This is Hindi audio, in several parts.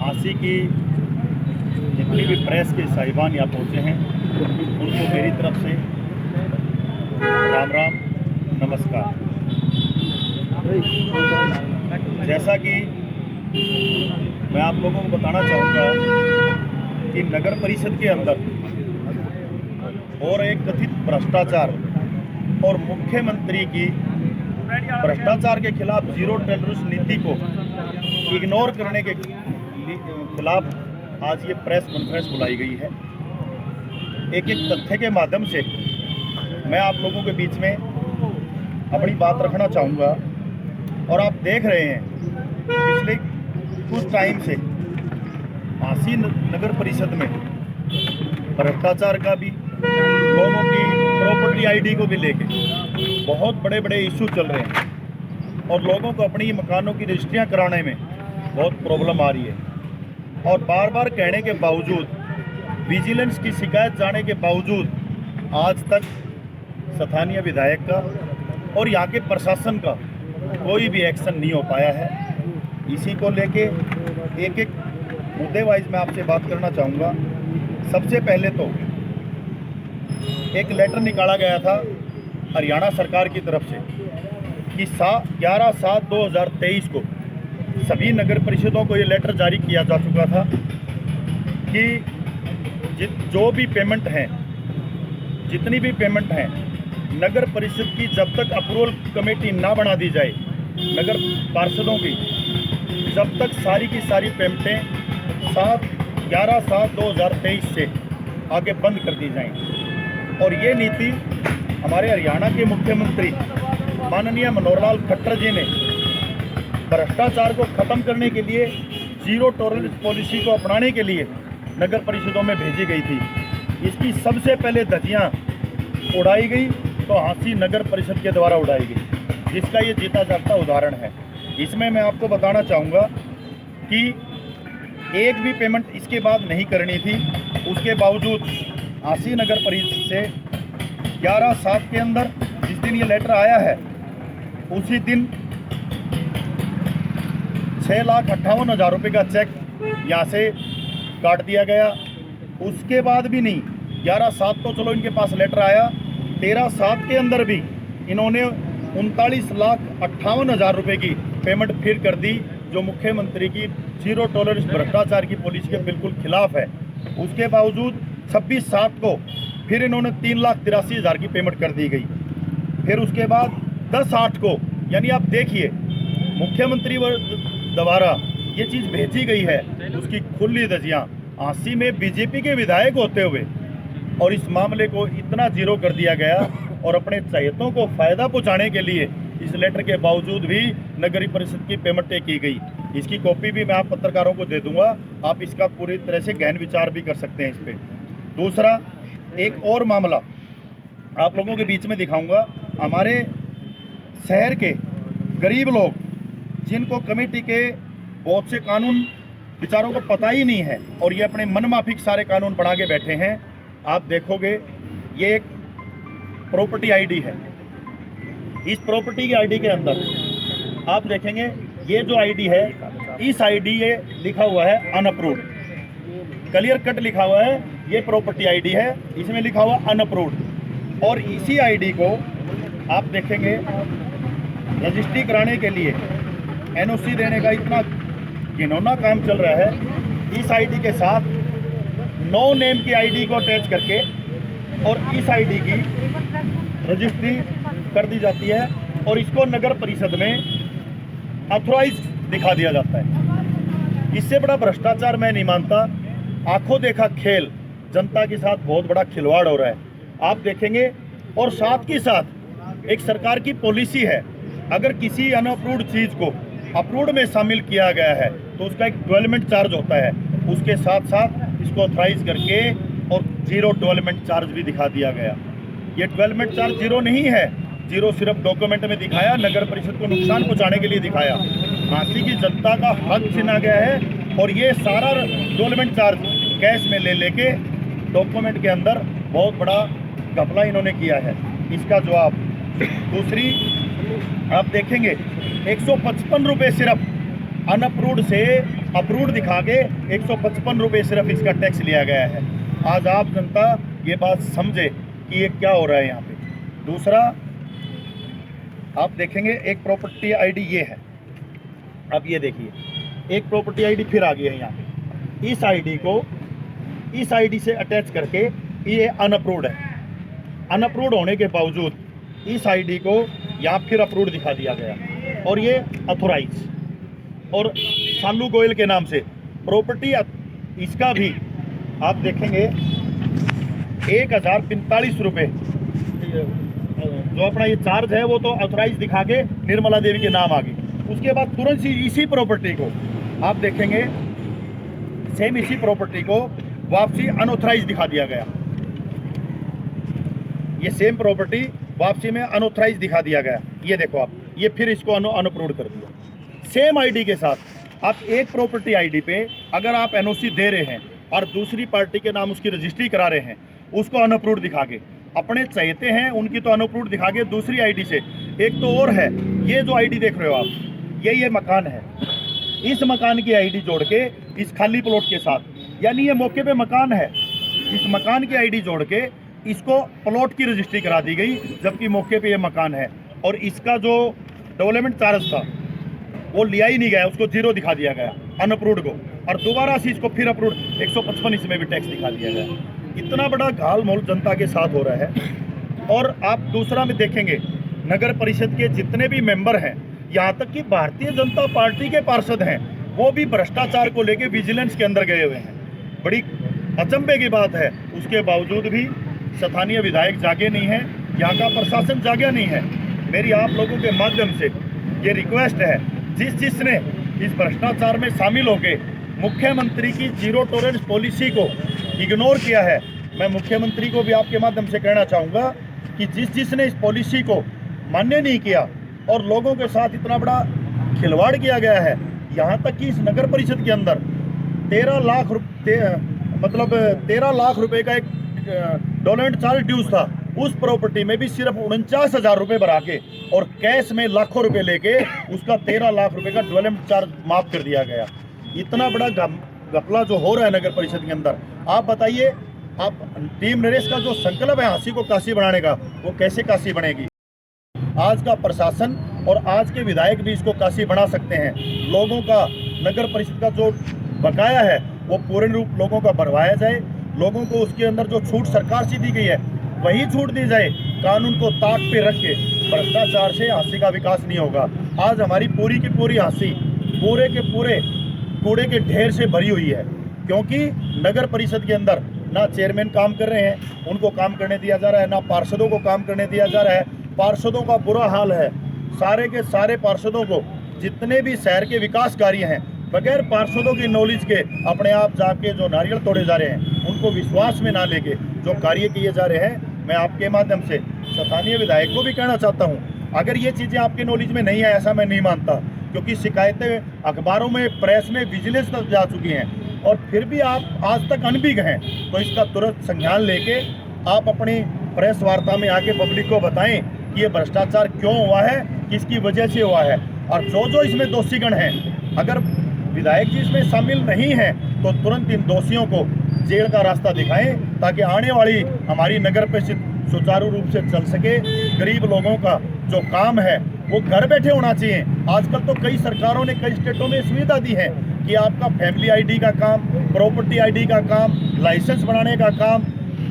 झांसी की जितनी भी प्रेस के साहिबान यहाँ पहुँचे हैं उनको मेरी तरफ से राम राम नमस्कार। जैसा कि मैं आप लोगों को बताना चाहूँगा कि नगर परिषद के अंदर और एक कथित भ्रष्टाचार और मुख्यमंत्री की भ्रष्टाचार के खिलाफ जीरो टॉलरेंस नीति को इग्नोर करने के खिलाफ आज ये प्रेस कॉन्फ्रेंस बुलाई गई है। एक एक तथ्य के माध्यम से मैं आप लोगों के बीच में अपनी बात रखना चाहूँगा। और आप देख रहे हैं पिछले कुछ टाइम से झांसी नगर परिषद में भ्रष्टाचार का भी, लोगों की प्रॉपर्टी आईडी को भी लेके बहुत बड़े बड़े इशू चल रहे हैं और लोगों को अपनी मकानों की रजिस्ट्रियाँ कराने में बहुत प्रॉब्लम आ रही है। और बार बार कहने के बावजूद, विजिलेंस की शिकायत जाने के बावजूद आज तक स्थानीय विधायक का और यहाँ के प्रशासन का कोई भी एक्शन नहीं हो पाया है। इसी को लेके एक एक मुद्दे वाइज मैं आपसे बात करना चाहूँगा। सबसे पहले तो एक लेटर निकाला गया था हरियाणा सरकार की तरफ से कि 11/7/2023 को सभी नगर परिषदों को ये लेटर जारी किया जा चुका था कि जो भी पेमेंट हैं, जितनी भी पेमेंट हैं, नगर परिषद की जब तक अप्रूवल कमेटी ना बना दी जाए नगर पार्षदों की, जब तक सारी की सारी पेमेंटें 11/7/2023 से आगे बंद कर दी जाएंगी। और ये नीति हमारे हरियाणा के मुख्यमंत्री माननीय मनोहर लाल खट्टर जी ने भ्रष्टाचार को ख़त्म करने के लिए जीरो टॉलरेंस पॉलिसी को अपनाने के लिए नगर परिषदों में भेजी गई थी। इसकी सबसे पहले धज्जियाँ उड़ाई गई तो झांसी नगर परिषद के द्वारा उड़ाई गई, जिसका ये जीता जागता उदाहरण है। इसमें मैं आपको बताना चाहूँगा कि एक भी पेमेंट इसके बाद नहीं करनी थी, उसके बावजूद झांसी नगर परिषद से 11/7 के अंदर जिस दिन ये लेटर आया है उसी दिन 6,58,000 रुपये का चेक यहाँ से काट दिया गया। उसके बाद भी नहीं, 11/7 तो चलो इनके पास लेटर आया, 13/7 के अंदर भी इन्होंने 39,58,000 रुपये की पेमेंट फिर कर दी, जो मुख्यमंत्री की जीरो टॉलरेंस भ्रष्टाचार की पॉलिसी के बिल्कुल खिलाफ है। उसके बावजूद 26/7 को फिर इन्होंने 3,83,000 की पेमेंट कर दी गई। फिर उसके बाद 10/8 को, यानी आप देखिए मुख्यमंत्री द्वारा ये चीज़ भेजी गई है, उसकी खुली धज्जियाँ झांसी में बीजेपी के विधायक होते हुए और इस मामले को इतना जीरो कर दिया गया और अपने चहेतों को फ़ायदा पहुँचाने के लिए इस लेटर के बावजूद भी नगरीय परिषद की पेमेंटें की गई। इसकी कॉपी भी मैं आप पत्रकारों को दे दूंगा, आप इसका पूरी तरह से गहन विचार भी कर सकते हैं इस पर। दूसरा, एक और मामला आप लोगों के बीच में दिखाऊंगा। हमारे शहर के गरीब लोग, जिनको कमेटी के बहुत से कानून विचारों को पता ही नहीं है और ये अपने मनमाफिक सारे कानून बना के बैठे हैं। आप देखोगे ये एक प्रॉपर्टी आईडी है। इस प्रॉपर्टी की आईडी के अंदर आप देखेंगे ये जो आईडी है, इस आईडी ये लिखा हुआ है अनअप्रूव्ड, क्लियर कट लिखा हुआ है, ये प्रॉपर्टी आईडी है, इसमें लिखा हुआ अनअप्रूव्ड। और इसी आईडी को आप देखेंगे रजिस्ट्री कराने के लिए एनओसी देने का इतना घिनौना काम चल रहा है। इस आईडी के साथ नो नेम की आईडी को अटैच करके और इस आईडी की रजिस्ट्री कर दी जाती है और इसको नगर परिषद में ऑथराइज दिखा दिया जाता है। इससे बड़ा भ्रष्टाचार मैं नहीं मानता। आंखों देखा खेल, जनता के साथ बहुत बड़ा खिलवाड़ हो रहा है, आप देखेंगे। और साथ के साथ एक सरकार की पॉलिसी है, अगर किसी अनअप्रूव्ड चीज़ को अप्रूव्ड में शामिल किया गया है तो उसका एक डेवलपमेंट चार्ज होता है, उसके साथ साथ इसको ऑथराइज करके और जीरो डेवलपमेंट चार्ज भी दिखा दिया गया। ये डेवलपमेंट चार्ज जीरो नहीं है, जीरो सिर्फ डॉक्यूमेंट में दिखाया, नगर परिषद को नुकसान पहुंचाने के लिए दिखाया। झांसी की जनता का हक छीना गया है और ये सारा डेवलपमेंट चार्ज कैश में ले लेके डॉक्यूमेंट के अंदर बहुत बड़ा घपला इन्होंने किया है। इसका जवाब दूसरी आप देखेंगे 155 रुपये सिर्फ अनअप्रूव्ड से अप्रूव्ड दिखा के 155 रुपये सिर्फ इसका टैक्स लिया गया है। आज आप जनता ये बात समझे कि ये क्या हो रहा है यहाँ पे। दूसरा आप देखेंगे एक प्रॉपर्टी आईडी ये है, अब ये देखिए एक प्रॉपर्टी आईडी फिर आ गई है यहाँ पे। इस आईडी को इस आईडी से अटैच करके ये अनअप्रूव्ड है। अनअप्रूव्ड होने के बावजूद इस आईडी को यहाँ फिर अप्रूव्ड दिखा दिया गया और ये अथोराइज और सालू गोयल के नाम से प्रॉपर्टी इसका भी आप देखेंगे 1045 रुपये जो अपना ये चार्ज है वो तो अथोराइज दिखा के निर्मला देवी के नाम आ गई। उसके बाद तुरंत इसी प्रॉपर्टी को आप देखेंगे सेम इसी प्रॉपर्टी को वापसी अनऑथराइज दिखा दिया गया। ये सेम प्रॉपर्टी वापसी में अनऑथराइज दिखा दिया गया। ये देखो आप, ये फिर इसको अनअप्रूव्ड कर दिया। सेम आईडी के साथ आप एक प्रॉपर्टी आईडी पे अगर आप एनओसी दे रहे हैं और दूसरी पार्टी के नाम उसकी रजिस्ट्री करा रहे हैं, उसको अनअप्रूव्ड दिखा के अपने चाहते हैं उनकी तो अनअप्रूव्ड दिखा के दूसरी आईडी से। एक तो और है, ये जो आईडी देख रहे हो आप, ये मकान है, इस मकान की आईडी जोड़ के इस खाली प्लॉट के साथ, यानी ये मौके पे मकान है, इस मकान की आईडी जोड़ के इसको प्लॉट की रजिस्ट्री करा दी गई, जबकि मौके पे ये मकान है। और इसका जो डेवलपमेंट चार्ज था वो लिया ही नहीं गया, उसको जीरो दिखा दिया गया अनअप्रूव्ड को, और दोबारा से इसको फिर अप्रूव्ड 155 इसमें भी टैक्स दिखा दिया गया। इतना बड़ा घाल मोल जनता के साथ हो रहा है। और आप दूसरा में देखेंगे नगर परिषद के जितने भी मेंबर हैं, यहाँ तक कि भारतीय जनता पार्टी के पार्षद हैं, वो भी भ्रष्टाचार को लेके विजिलेंस के अंदर गए हुए हैं। बड़ी अचंभे की बात है, उसके बावजूद भी स्थानीय विधायक जागे नहीं हैं, यहाँ का प्रशासन जागा नहीं है। मेरी आप लोगों के माध्यम से ये रिक्वेस्ट है, जिसने इस भ्रष्टाचार में शामिल होकर मुख्यमंत्री की जीरो टॉलरेंस पॉलिसी को इग्नोर किया है, मैं मुख्यमंत्री को भी आपके माध्यम से कहना चाहूँगा कि जिसने इस पॉलिसी को मान्य नहीं किया और लोगों के साथ इतना बड़ा खिलवाड़ किया गया है, यहाँ तक कि इस नगर परिषद के अंदर 13 लाख रुपए का एक डेवलपमेंट चार्ज ड्यूज था, उस प्रॉपर्टी में भी सिर्फ 49,000 रुपये भरा के और कैश में लाखों रुपए लेके उसका 13 लाख रुपए का डेवलपमेंट चार्ज माफ कर दिया गया। इतना बड़ा घपला जो हो रहा है नगर परिषद के अंदर, आप बताइए, आप टीम नरेश का जो संकल्प है हांसी को काशी बनाने का, वो कैसे काशी बनेगी? आज का प्रशासन और आज के विधायक भी इसको काशी बना सकते हैं। लोगों का नगर परिषद का जो बकाया है वो पूर्ण रूप लोगों का भरवाया जाए, लोगों को उसके अंदर जो छूट सरकार से दी गई है वही छूट दी जाए। कानून को ताक पे रख के भ्रष्टाचार से हांसी का विकास नहीं होगा। आज हमारी पूरी की पूरी हांसी पूरे के पूरे कूड़े के ढेर से भरी हुई है, क्योंकि नगर परिषद के अंदर ना चेयरमैन काम कर रहे हैं, उनको काम करने दिया जा रहा है, ना पार्षदों को काम करने दिया जा रहा है। पार्षदों का बुरा हाल है, सारे के सारे पार्षदों को, जितने भी शहर के विकास कार्य हैं, बगैर पार्षदों की नॉलेज के अपने आप जाके जो नारियल तोड़े जा रहे हैं, उनको विश्वास में ना लेके जो कार्य किए जा रहे हैं, मैं आपके माध्यम से स्थानीय विधायक को भी कहना चाहता हूँ, अगर ये चीज़ें आपके नॉलेज में नहीं है, ऐसा मैं नहीं मानता, क्योंकि शिकायतें अखबारों में, प्रेस में, विजिलेंस तक जा चुकी हैं, और फिर भी आप आज तक अनभिज्ञ हैं, तो इसका तुरंत संज्ञान लेके आप अपनी प्रेस वार्ता में आके पब्लिक को बताएं कि ये भ्रष्टाचार क्यों हुआ है, किसकी वजह से हुआ है, और जो इसमें दोषीगण हैं, अगर विधायक जी इसमें शामिल नहीं हैं तो तुरंत इन दोषियों को जेल का रास्ता दिखाएं, ताकि आने वाली हमारी नगर परिषद सुचारू रूप से चल सके। गरीब लोगों का जो काम है वो घर बैठे होना चाहिए। आजकल तो कई सरकारों ने कई स्टेटों में सुविधा दी है कि आपका फैमिली आईडी का काम, प्रॉपर्टी आईडी का काम, लाइसेंस बनाने का काम,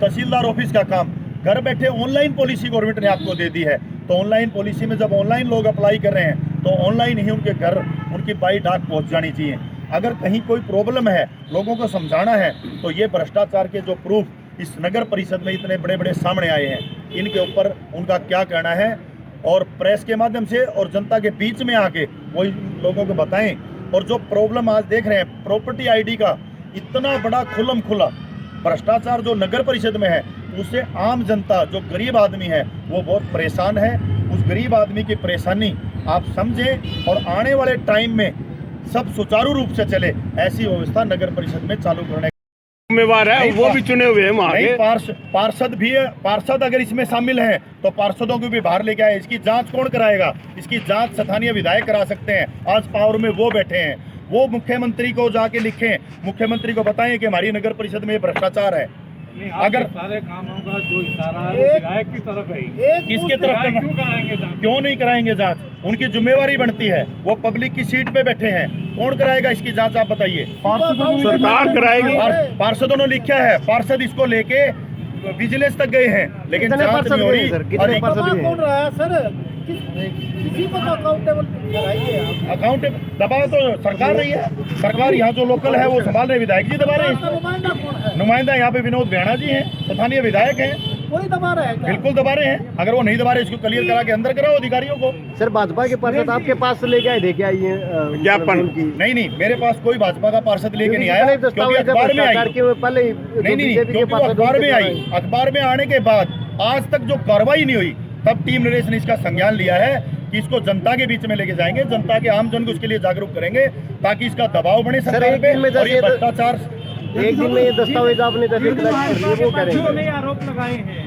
तहसीलदार ऑफिस का काम घर बैठे ऑनलाइन पॉलिसी गवर्नमेंट ने आपको दे दी है। तो ऑनलाइन पॉलिसी में जब ऑनलाइन लोग अप्लाई कर रहे हैं तो ऑनलाइन ही उनके घर उनकी बाई डाक पहुँच जानी चाहिए। अगर कहीं कोई प्रॉब्लम है, लोगों को समझाना है, तो ये भ्रष्टाचार के जो प्रूफ इस नगर परिषद में इतने बड़े बड़े सामने आए हैं, इनके ऊपर उनका क्या कहना है, और प्रेस के माध्यम से और जनता के बीच में आके वही लोगों को बताएं। और जो प्रॉब्लम आज देख रहे हैं प्रॉपर्टी आईडी का, इतना बड़ा खुल्लम खुला भ्रष्टाचार जो नगर परिषद में है, उससे आम जनता जो गरीब आदमी है वो बहुत परेशान है। उस गरीब आदमी की परेशानी आप समझें और आने वाले टाइम में सब सुचारू रूप से चले, ऐसी व्यवस्था नगर परिषद में चालू करने जिम्मेवार है, वो भी चुने हुए हैं। पार्षद भी है, पार्षद अगर इसमें शामिल हैं तो पार्षदों को भी बाहर लेके आए। इसकी जांच कौन कराएगा? इसकी जांच स्थानीय विधायक करा सकते हैं, आज पावर में वो बैठे हैं। वो मुख्यमंत्री को जाके लिखें, मुख्यमंत्री को बताएं कि हमारी नगर परिषद में ये भ्रष्टाचार है। अगर सारे कामों का जो इशारा है वो विधायक की तरफ है, किसके तरफ विधायक करना? क्यों कराएंगे जांच? क्यों नहीं कराएंगे जांच? उनकी जिम्मेवारी बनती है, वो पब्लिक की सीट पे बैठे हैं, कौन कराएगा इसकी जांच आप बताइए? सरकार कराएगी। पार्षदों ने लिखा है, पार्षद इसको लेके विजिलेंस तक गए हैं, लेकिन जांच नहीं हो रही। कौन रहा है सर? किसी को तो अकाउंटेबल कराइए आप। अकाउंट दबाव तो सरकार रही है, सरकार यहाँ जो लोकल है वो संभाल रहे, विधायक जी दबा रहे आपका हैं। नुमाइंदा कौन है? नुमाइंदा यहाँ पे विनोद बेहना जी हैं, स्थानीय विधायक हैं, कोई दबा रहा है क्या? बिल्कुल दबा रहे हैं। अगर वो नहीं दबा रहे इसको क्लियर करा के अंदर कराओ अधिकारियों को। सर भाजपा के पार्षद आपके पास से लेके आए थे क्या ये ज्ञापन? नहीं, मेरे पास कोई भाजपा का पार्षद लेके नहीं आया, पहले क्योंकि दस्तावेज अखबार में आई। भ्रष्टाचार के पहले ही नहीं, बीजेपी के क्योंकि वो पार्षद अखबार में उनके आई, अखबार में आने के बाद आज तक जो कार्रवाई नहीं हुई, तब टीम नरेश ने इसका संज्ञान लिया है कि इसको जनता के बीच में लेके जाएंगे, जनता के आम जन को इसके लिए जागरूक करेंगे, ताकि इसका दबाव बने सरकार एक दिन में पे और ये जैसे- भ्रष्टाचार। एक दिन में ये दस्तावेज आपने जैसे कलेक्ट कर लिए वो करेंगे। नहीं आरोप लगाए हैं